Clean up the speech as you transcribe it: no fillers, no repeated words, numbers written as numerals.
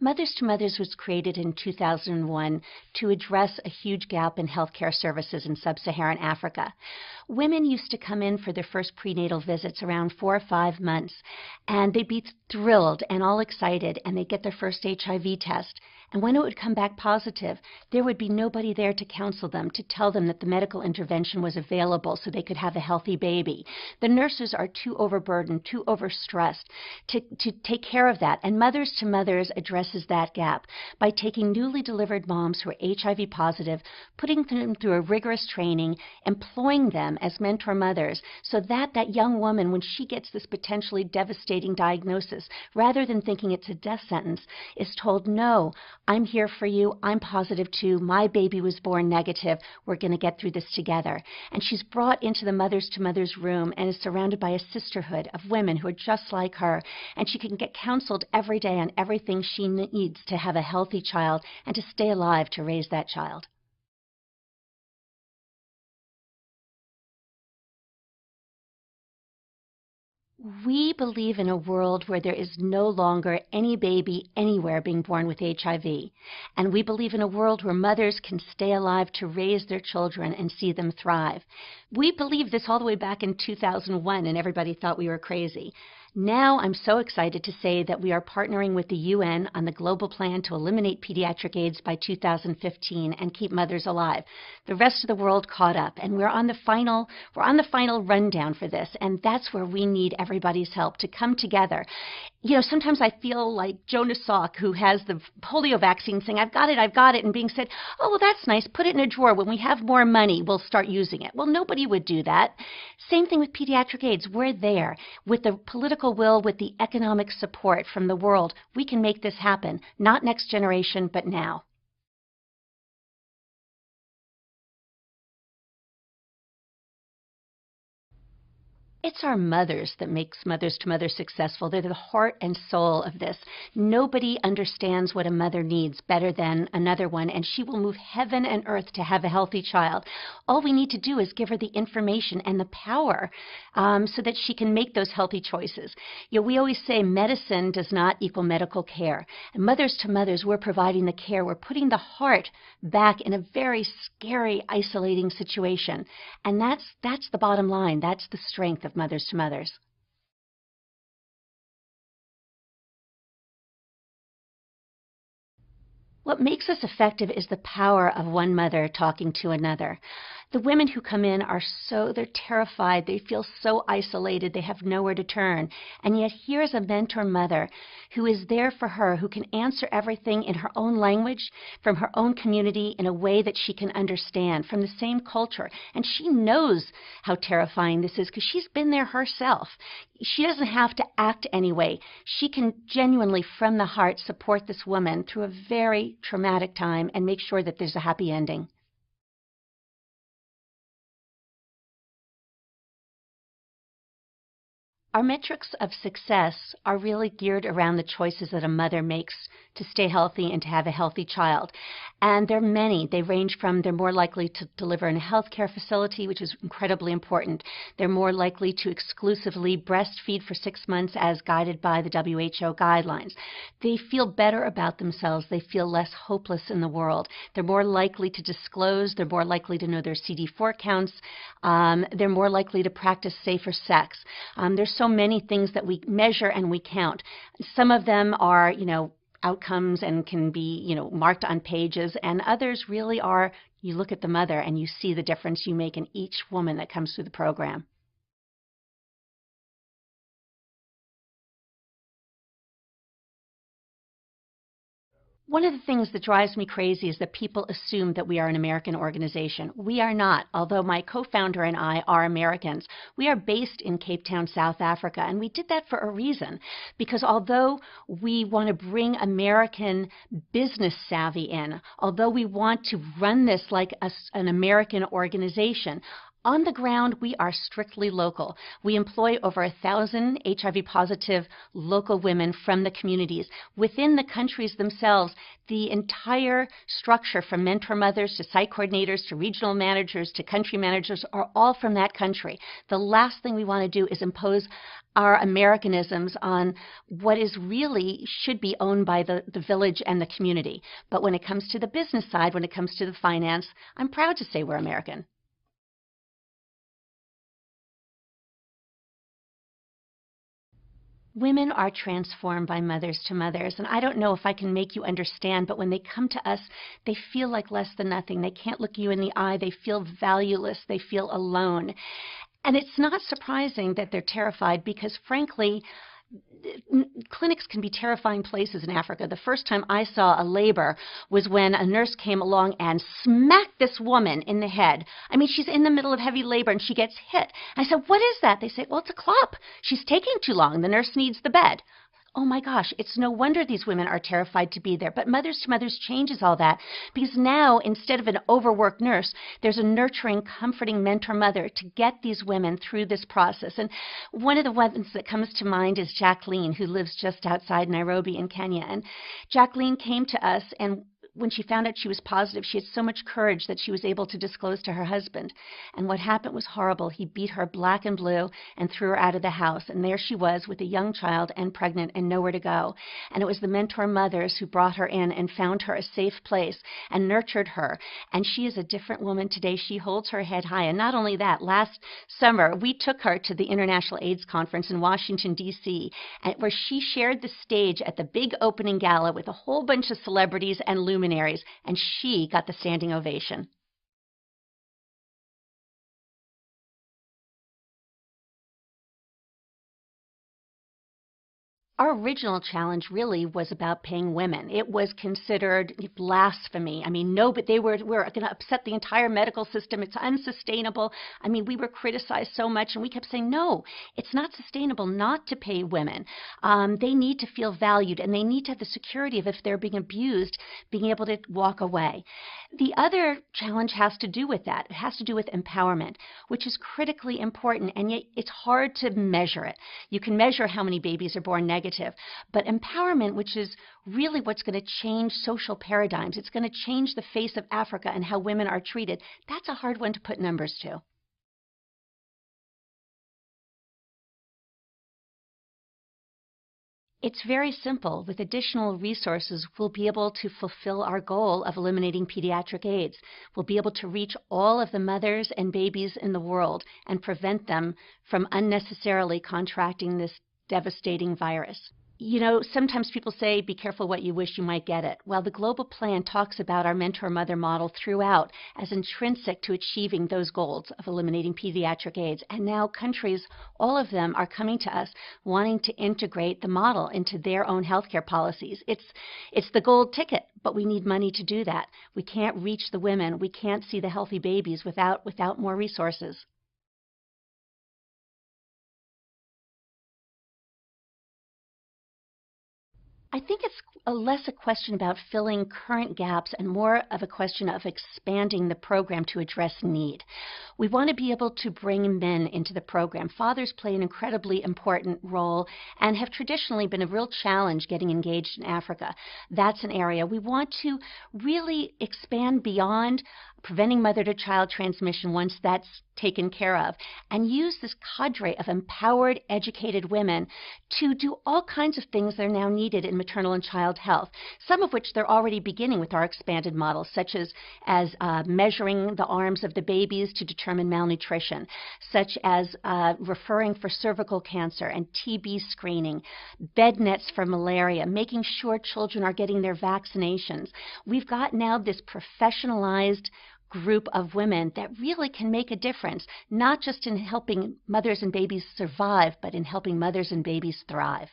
Mothers to Mothers was created in 2001 to address a huge gap in healthcare services in sub-Saharan Africa. Women used to come in for their first prenatal visits around 4 or 5 months, and they'd be thrilled and all excited, and they'd get their first HIV test. And when it would come back positive, there would be nobody there to counsel them, to tell them that the medical intervention was available so they could have a healthy baby. The nurses are too overburdened, too overstressed to take care of that. And Mothers to Mothers addresses that gap by taking newly delivered moms who are HIV positive, putting them through a rigorous training, employing them as mentor mothers so that that young woman, when she gets this potentially devastating diagnosis, rather than thinking it's a death sentence, is told, no, I'm here for you. I'm positive too. My baby was born negative. We're going to get through this together. And she's brought into the Mothers to Mothers room and is surrounded by a sisterhood of women who are just like her. And she can get counseled every day on everything she needs to have a healthy child and to stay alive to raise that child. We believe in a world where there is no longer any baby anywhere being born with HIV. And we believe in a world where mothers can stay alive to raise their children and see them thrive. We believed this all the way back in 2001, and everybody thought we were crazy. Now I'm so excited to say that we are partnering with the UN on the global plan to eliminate pediatric AIDS by 2015 and keep mothers alive. The rest of the world caught up, and we're on the final rundown for this, and that's where we need everybody's help to come together. You know, sometimes I feel like Jonas Salk, who has the polio vaccine, saying, I've got it, and being said, oh, well, that's nice, put it in a drawer. When we have more money, we'll start using it. Well, nobody would do that. Same thing with pediatric AIDS. We're there. With the political will, with the economic support from the world, we can make this happen. Not next generation, but now. It's our mothers that makes Mothers to Mothers successful. They're the heart and soul of this. Nobody understands what a mother needs better than another one, and she will move heaven and earth to have a healthy child. All we need to do is give her the information and the power so that she can make those healthy choices. You know, we always say medicine does not equal medical care. And Mothers to Mothers, we're providing the care. We're putting the heart back in a very scary, isolating situation. And that's the bottom line. That's the strength of Mothers to Mothers. What makes us effective is the power of one mother talking to another. The women who come in they're terrified, they feel so isolated, they have nowhere to turn. And yet here's a mentor mother who is there for her, who can answer everything in her own language, from her own community, in a way that she can understand, from the same culture. And she knows how terrifying this is because she's been there herself. She doesn't have to act anyway. She can genuinely, from the heart, support this woman through a very traumatic time and make sure that there's a happy ending. Our metrics of success are really geared around the choices that a mother makes to stay healthy and to have a healthy child. And there are many. They range from they're more likely to deliver in a healthcare facility, which is incredibly important. They're more likely to exclusively breastfeed for 6 months as guided by the WHO guidelines. They feel better about themselves. They feel less hopeless in the world. They're more likely to disclose. They're more likely to know their CD4 counts. They're more likely to practice safer sex. There's so many things that we measure and we count. Some of them are, outcomes and can be, marked on pages, and others really are, you look at the mother and you see the difference you make in each woman that comes through the program. One of the things that drives me crazy is that people assume that we are an American organization. We are not, although my co-founder and I are Americans. We are based in Cape Town, South Africa, and we did that for a reason. Because although we want to bring American business savvy in, although we want to run this like an American organization, On the ground, we are strictly local. We employ over 1,000 HIV-positive local women from the communities. Within the countries themselves, the entire structure from mentor mothers to site coordinators to regional managers to country managers are all from that country. The last thing we want to do is impose our Americanisms on what is really should be owned by the village and the community. But when it comes to the business side, when it comes to the finance, I'm proud to say we're American. Women are transformed by Mothers to Mothers, and I don't know if I can make you understand, but when they come to us, they feel like less than nothing. They can't look you in the eye. They feel valueless. They feel alone. And it's not surprising that they're terrified because, frankly, clinics can be terrifying places in Africa. The first time I saw a labor was when a nurse came along and smacked this woman in the head. I mean, she's in the middle of heavy labor and she gets hit. I said, "What is that?" They say, "Well, it's a clop. She's taking too long. The nurse needs the bed." Oh my gosh, it's no wonder these women are terrified to be there. But Mothers to Mothers changes all that because now, instead of an overworked nurse, there's a nurturing, comforting mentor mother to get these women through this process. And one of the ones that comes to mind is Jacqueline, who lives just outside Nairobi in Kenya. And Jacqueline came to us, and when she found out she was positive, she had so much courage that she was able to disclose to her husband. And what happened was horrible. He beat her black and blue and threw her out of the house. And there she was with a young child and pregnant and nowhere to go. And it was the mentor mothers who brought her in and found her a safe place and nurtured her. And she is a different woman today. She holds her head high. And not only that, last summer, we took her to the International AIDS Conference in Washington, D.C., where she shared the stage at the big opening gala with a whole bunch of celebrities and luminaries. And she got the standing ovation. Our original challenge really was about paying women. It was considered blasphemy. I mean, no, but we're going to upset the entire medical system. It's unsustainable. I mean, we were criticized so much, and we kept saying, no, it's not sustainable not to pay women. They need to feel valued, and they need to have the security of, if they're being abused, being able to walk away. The other challenge has to do with that. It has to do with empowerment, which is critically important, and yet it's hard to measure it. You can measure how many babies are born negative. But empowerment, which is really what's going to change social paradigms, it's going to change the face of Africa and how women are treated, that's a hard one to put numbers to. It's very simple. With additional resources, we'll be able to fulfill our goal of eliminating pediatric AIDS. We'll be able to reach all of the mothers and babies in the world and prevent them from unnecessarily contracting this devastating virus. You know, sometimes people say, be careful what you wish, you might get it. Well, the global plan talks about our mentor-mother model throughout as intrinsic to achieving those goals of eliminating pediatric AIDS. And now countries, all of them, are coming to us wanting to integrate the model into their own healthcare policies. It's the gold ticket, but we need money to do that. We can't reach the women. We can't see the healthy babies without more resources. I think it's less a question about filling current gaps and more of a question of expanding the program to address need. We want to be able to bring men into the program. Fathers play an incredibly important role and have traditionally been a real challenge getting engaged in Africa. That's an area. We want to really expand beyond preventing mother-to-child transmission once that's taken care of, and use this cadre of empowered, educated women to do all kinds of things that are now needed in maternal and child health, some of which they're already beginning with our expanded model, such as measuring the arms of the babies to determine malnutrition, such as referring for cervical cancer and TB screening, bed nets for malaria, making sure children are getting their vaccinations. We've got now this professionalized group of women that really can make a difference, not just in helping mothers and babies survive, but in helping mothers and babies thrive.